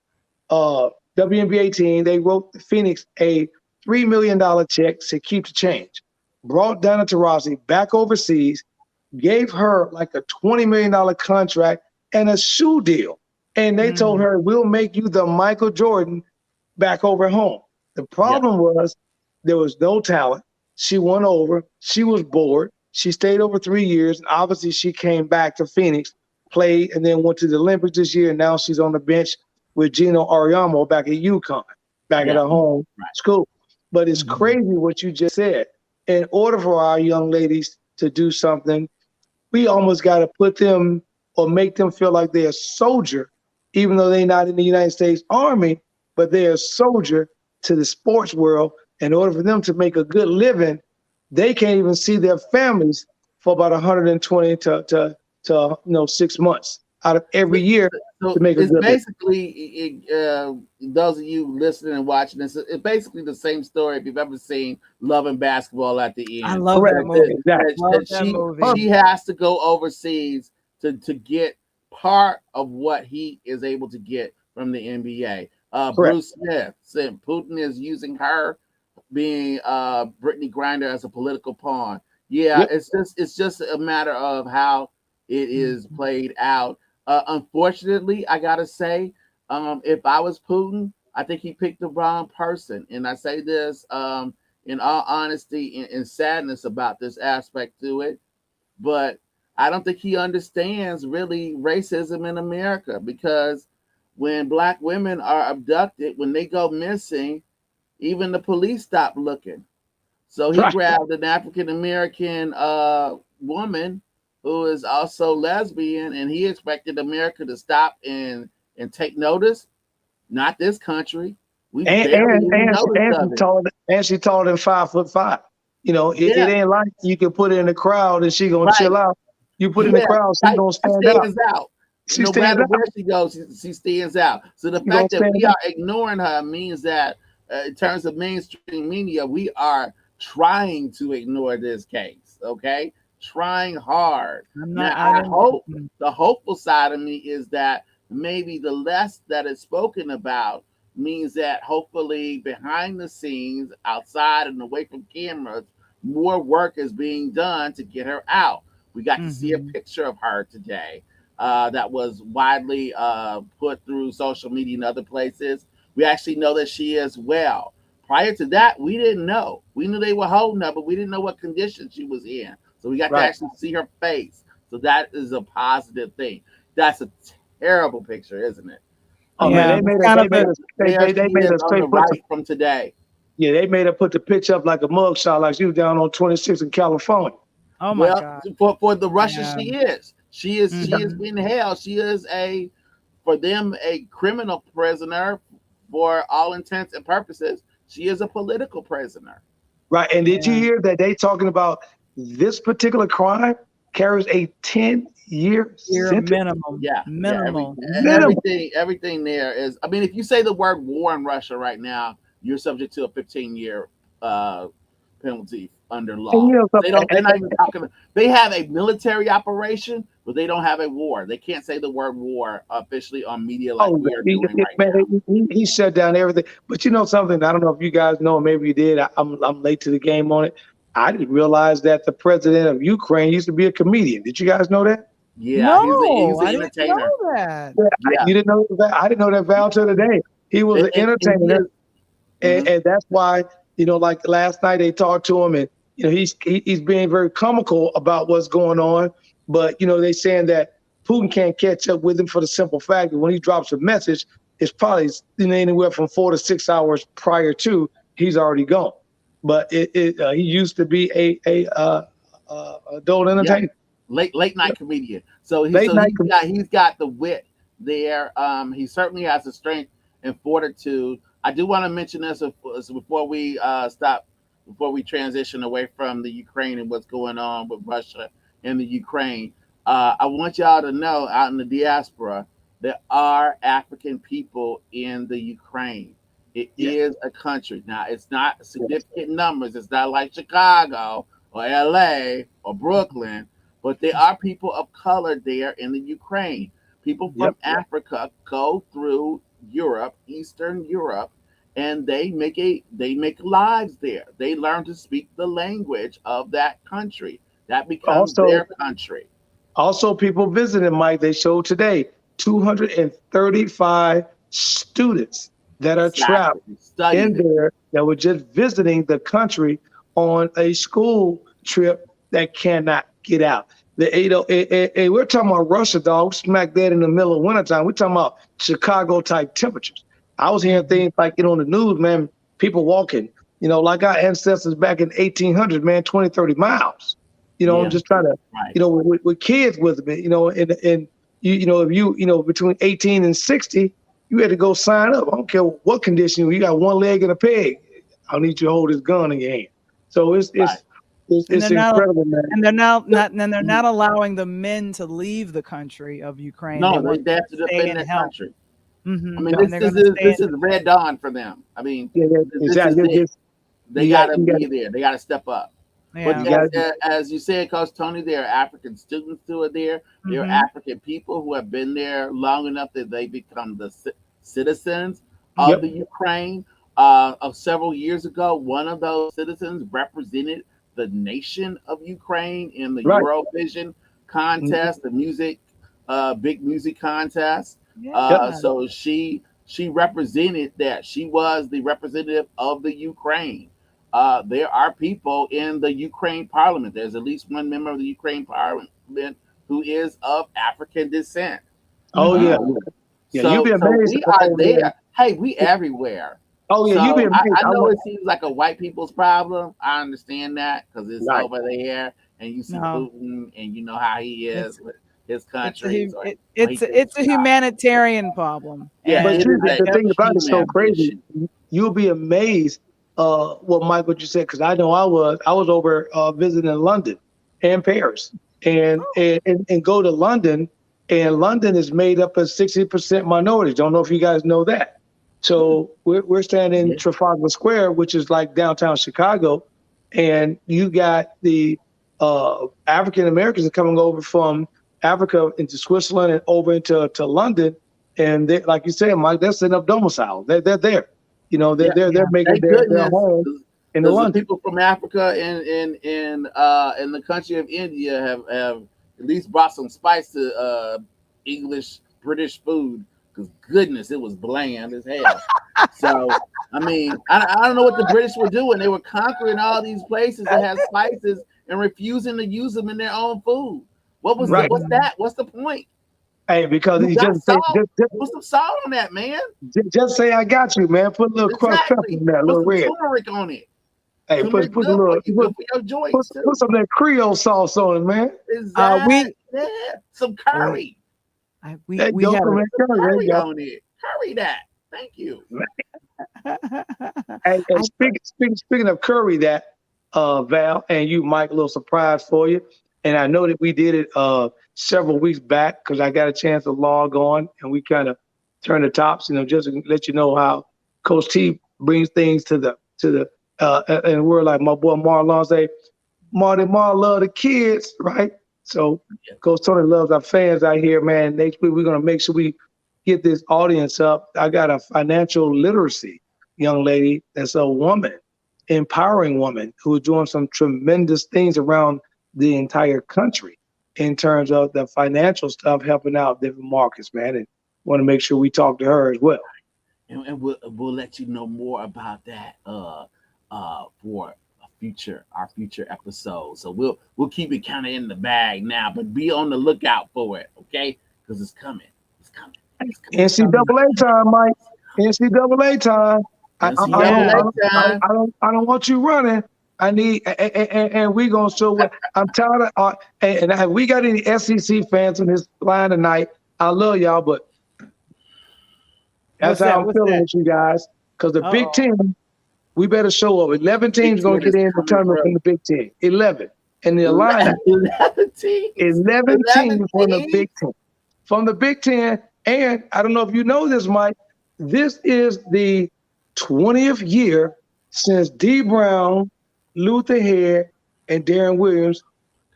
WNBA team. They wrote the Phoenix a $3 million check to keep the change. Brought Donna Taurasi back overseas, gave her like a $20 million contract and a shoe deal. And they told her, we'll make you the Michael Jordan back over home. The problem was there was no talent. She won over. She was bored. She stayed over 3 years. And obviously she came back to Phoenix, played, and then went to the Olympics this year. And now she's on the bench with Gino Ariamo back at UConn, back at her home school. But it's crazy what you just said. In order for our young ladies to do something, we almost got to put them or make them feel like they're a soldier, even though they're not in the United States Army, but they're a soldier to the sports world. In order for them to make a good living, they can't even see their families for about 120 to 6 months out of every year So to make a it's good living. basically those of you listening and watching this. It's basically the same story if you've ever seen Love and Basketball at the end. I love that movie. Exactly. Love that movie. She has to go overseas to get part of what he is able to get from the NBA. Bruce Smith said Putin is using her being Brittany Griner as a political pawn. Yeah, it's just a matter of how it is played out. Unfortunately, I gotta say, if I was Putin, I think he picked the wrong person. And I say this in all honesty and sadness about this aspect to it, but I don't think he understands really racism in America, because when Black women are abducted, when they go missing, even the police stop looking. So he grabbed an African American woman who is also lesbian, and he expected America to stop and take notice. Not this country. We barely even noticed of it. And she taller than 5'5". It ain't like you can put her in the crowd and she gonna chill out. You put her in the crowd, she's gonna stand out. No matter where she goes, she stands out. So the fact that we are ignoring her means that in terms of mainstream media, we are trying to ignore this case. Okay, trying hard. The hopeful side of me is that maybe the less that is spoken about means that hopefully behind the scenes, outside and away from cameras, more work is being done to get her out. We got to see a picture of her today that was widely put through social media and other places. We actually know that she is well. Prior to that, we didn't know. We knew they were holding her, but we didn't know what condition she was in. So we got to actually see her face. So that is a positive thing. That's a terrible picture, isn't it? Oh man, they made us on the right from today. Yeah, they made her put the pitch up like a mugshot, like she was down on 26 in California. Oh my God! For the Russian, she is being held. She is for them a criminal prisoner for all intents and purposes. She is a political prisoner. Right. And did you hear that they talking about this particular crime carries a 10-year sentence? Minimum. Yeah. Minimum. Everything there is. I mean, if you say the word war in Russia right now, you're subject to a 15-year penalty under And law. They're not even talking. They have a military operation, but they don't have a war. They can't say the word war officially on media like we are doing right now. He shut down everything. But you know something? I don't know if you guys know. Maybe you did. I'm late to the game on it. I didn't realize that the president of Ukraine used to be a comedian. Did you guys know that? Yeah, No, he's I an didn't entertainer. know that. Yeah. You didn't know that? I didn't know that Val till today. He was an entertainer, and that's why, like last night they talked to him, and he's being very comical about what's going on. But they saying that Putin can't catch up with him for the simple fact that when he drops a message, it's probably anywhere from 4 to 6 hours prior to he's already gone. But he used to be a adult entertainer. Late night comedian. So he's got the wit there. He certainly has the strength and fortitude. I do want to mention this before we before we transition away from the Ukraine and what's going on with Russia and the Ukraine. I want y'all to know out in the diaspora, there are African people in the Ukraine. It is a country. Now, it's not significant numbers. It's not like Chicago or LA or Brooklyn, but there are people of color there in the Ukraine. People from Africa go through Europe, Eastern Europe, and they make lives there. They learn to speak the language of that country. That becomes their country. Also, people visiting, Mike, they showed today 235 students that are trapped in there that were just visiting the country on a school trip that cannot get out. We're talking about Russia, dog, smack dead in the middle of wintertime. We're talking about Chicago type temperatures. I was hearing things like, on the news, man, people walking, like our ancestors back in 1800s, man, 20, 30 miles. I'm just trying to, with kids with me, and if you, between 18 and 60, you had to go sign up. I don't care what condition, you got one leg and a peg. I need you to hold this gun in your hand. So it's incredible, man. And they're not allowing the men to leave the country of Ukraine. No, they have to defend their country. Mm-hmm. I mean, this is red dawn for them. I mean, exactly. They got to be there. They got to step up. Yeah. But as you said, Coach Tony, there are African students who are there. There are African people who have been there long enough that they become the citizens of the Ukraine. Of several years ago, one of those citizens represented the nation of Ukraine in the Eurovision contest, the big music contest. So she represented that. She was the representative of the Ukraine. There are people in the Ukraine parliament. There's at least one member of the Ukraine parliament who is of African descent. Oh, you'd be amazed. So we are there. Hey, we everywhere. Oh, yeah, you'd be amazed. I know it seems like a white people's problem. I understand that because it's over there, and you see Putin, and you know how he is with his country. It's a humanitarian problem. Yeah, but the thing about it's so crazy. You'll be amazed. What you said, because I know I was over visiting London and Paris, and go to London, and London is made up of 60% minorities. Don't know if you guys know that. So we're standing in Trafalgar Square, which is like downtown Chicago, and you got the African Americans are coming over from Africa into Switzerland and over into London, and they, like you said, Mike, they're setting up domiciles. They're there. They're making their home in London. People from Africa and in the country of India have at least brought some spice to English British food. Because goodness, it was bland as hell. So I mean, I don't know what the British were doing. They were conquering all these places that had spices and refusing to use them in their own food. What's that? What's the point? Hey, because he just put some salt on that, man. Just say I got you, man. Put a little crushed pepper in there, a little red. Put some turmeric on it. Hey, put a little put some that Creole sauce on it, man. Exactly. Some curry. We had curry on it. Curry that. Thank you. And speaking of curry, that Val and you, Mike, a little surprise for you. And I know that we did it several weeks back because I got a chance to log on and we kind of turned the tops, just to let you know how Coach T brings things to the and we're like my boy Marlon say, Marty Mar love the kids, right? So Coach Tony loves our fans out here, man. Next week we're gonna make sure we get this audience up. I got a financial literacy young lady that's a woman, empowering woman who's doing some tremendous things around the entire country in terms of the financial stuff, helping out different markets, man. And want to make sure we talk to her as well. And we'll let you know more about that for our future episode. So we'll keep it kind of in the bag now, but be on the lookout for it, okay? Because it's coming. It's coming. NCAA time, Mike. NCAA time. I don't want you running. I need and we gonna show what I'm tired of. And have we got any SEC fans on this line tonight? I love y'all, but that's how I'm feeling with you guys. Because the Big Ten, we better show up. 11 teams gonna get in the tournament from the Big Ten. 11, and the Alliance. 11 teams from the Big Ten. From the Big Ten, and I don't know if you know this, Mike. This is the 20th year since D. Brown, Luther Head, and Darren Williams,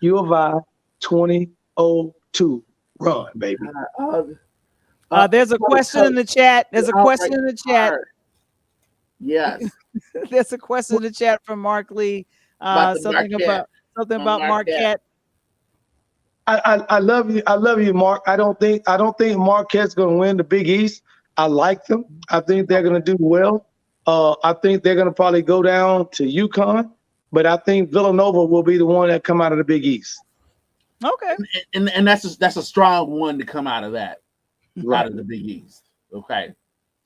U of I, 2002 run, baby. There's a question in the chat. There's a question in the chat. Yes. There's a question in the chat from Mark Lee. Something about Marquette. I love you. I love you, Mark. I don't think Marquette's going to win the Big East. I like them. I think they're going to do well. I think they're going to probably go down to UConn, but I think Villanova will be the one that come out of the Big East. Okay. And that's a strong one to come out of that, out of the Big East. Okay.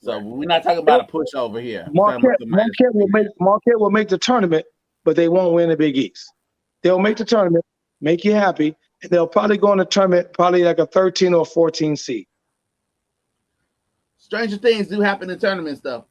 So we're not talking about a pushover here. Marquette will make the tournament, but they won't win the Big East. They'll make the tournament, make you happy, and they'll probably go in the tournament probably like a 13 or 14 seed. Stranger things do happen in tournaments, though.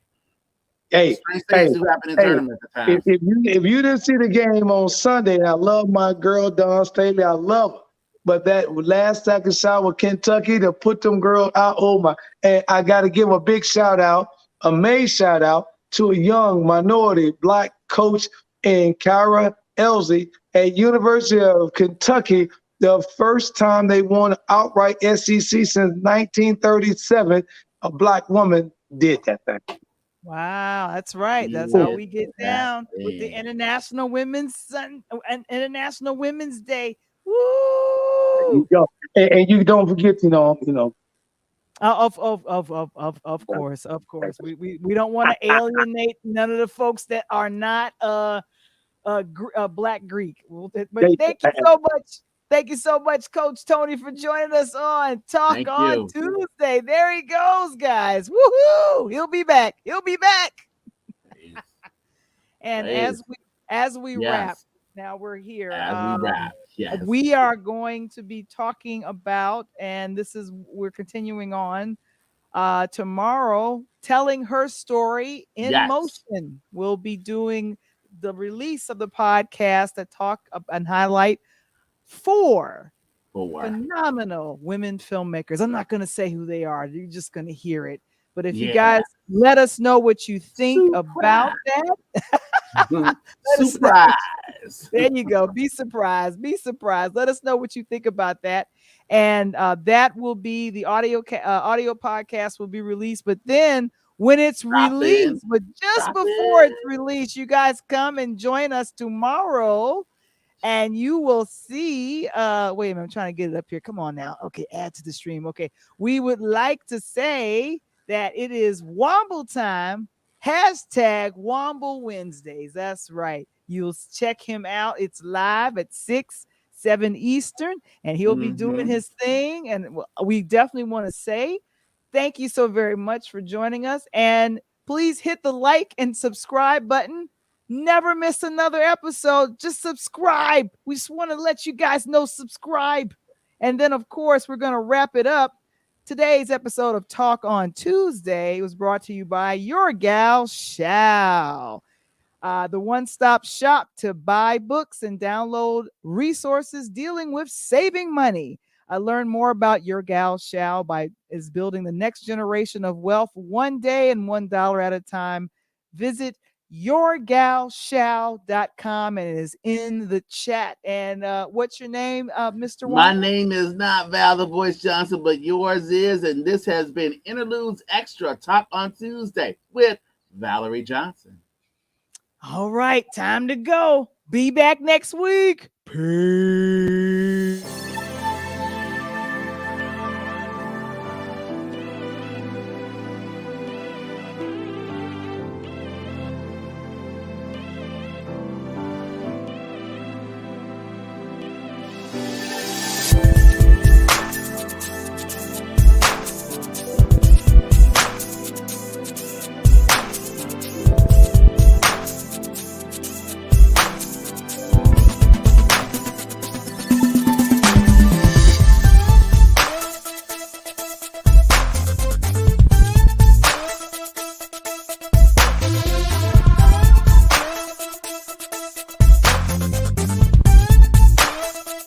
Hey, do happen in tournaments at times. If you didn't see the game on Sunday, I love my girl Dawn Staley. I love her. But that last second shot with Kentucky to put them girls out, oh my! And I got to give a big shout out, a May shout out to a young minority black coach in Kyra Elsie at University of Kentucky. The first time they won outright SEC since 1937, a black woman did that thing. Wow, that's right. That's how we get down with the International Women's Day. Woo! There you go. And you don't forget, of course. We don't want to alienate none of the folks that are not Black Greek. But thank you so much. Thank you so much, Coach Tony, for joining us on Talk on Tuesday. There he goes, guys. Woohoo! He'll be back. And as we wrap, now we're here. We are going to be talking about, and we're continuing on tomorrow, telling her story in motion. We'll be doing the release of the podcast that talk and highlight 4 phenomenal women filmmakers. I'm not going to say who they are. You're just going to hear it. But if you guys let us know what you think about that. Surprise. There you go. Be surprised. Let us know what you think about that. And that will be the audio podcast will be released. But then when it's released, but just before it's released, you guys come and join us tomorrow. And you will see, wait a minute, I'm trying to get it up here. Come on now. Okay, add to the stream. Okay, we would like to say that it is Wamble time, #Wamble Wednesdays. That's right. You'll check him out. It's live at 6-7 Eastern, and he'll be doing his thing. And we definitely want to say thank you so very much for joining us. And please hit the like and subscribe button. Never miss another episode. Just subscribe. We just want to let you guys know, subscribe. And then, of course, we're going to wrap it up. Today's episode of Talk on Tuesday was brought to you by Your Gal Shall, the one-stop shop to buy books and download resources dealing with saving money. Learn more about Your Gal Shall is building the next generation of wealth one day and $1 at a time. visit yourgalshall.com, and it is in the chat. And what's your name, Mr. My Wamble? name is not Val the Voice Johnson, but yours is. And this has been Interludes Extra, Talk on Tuesday with Valerie Johnson. All right, time to go. Be back next week. Peace.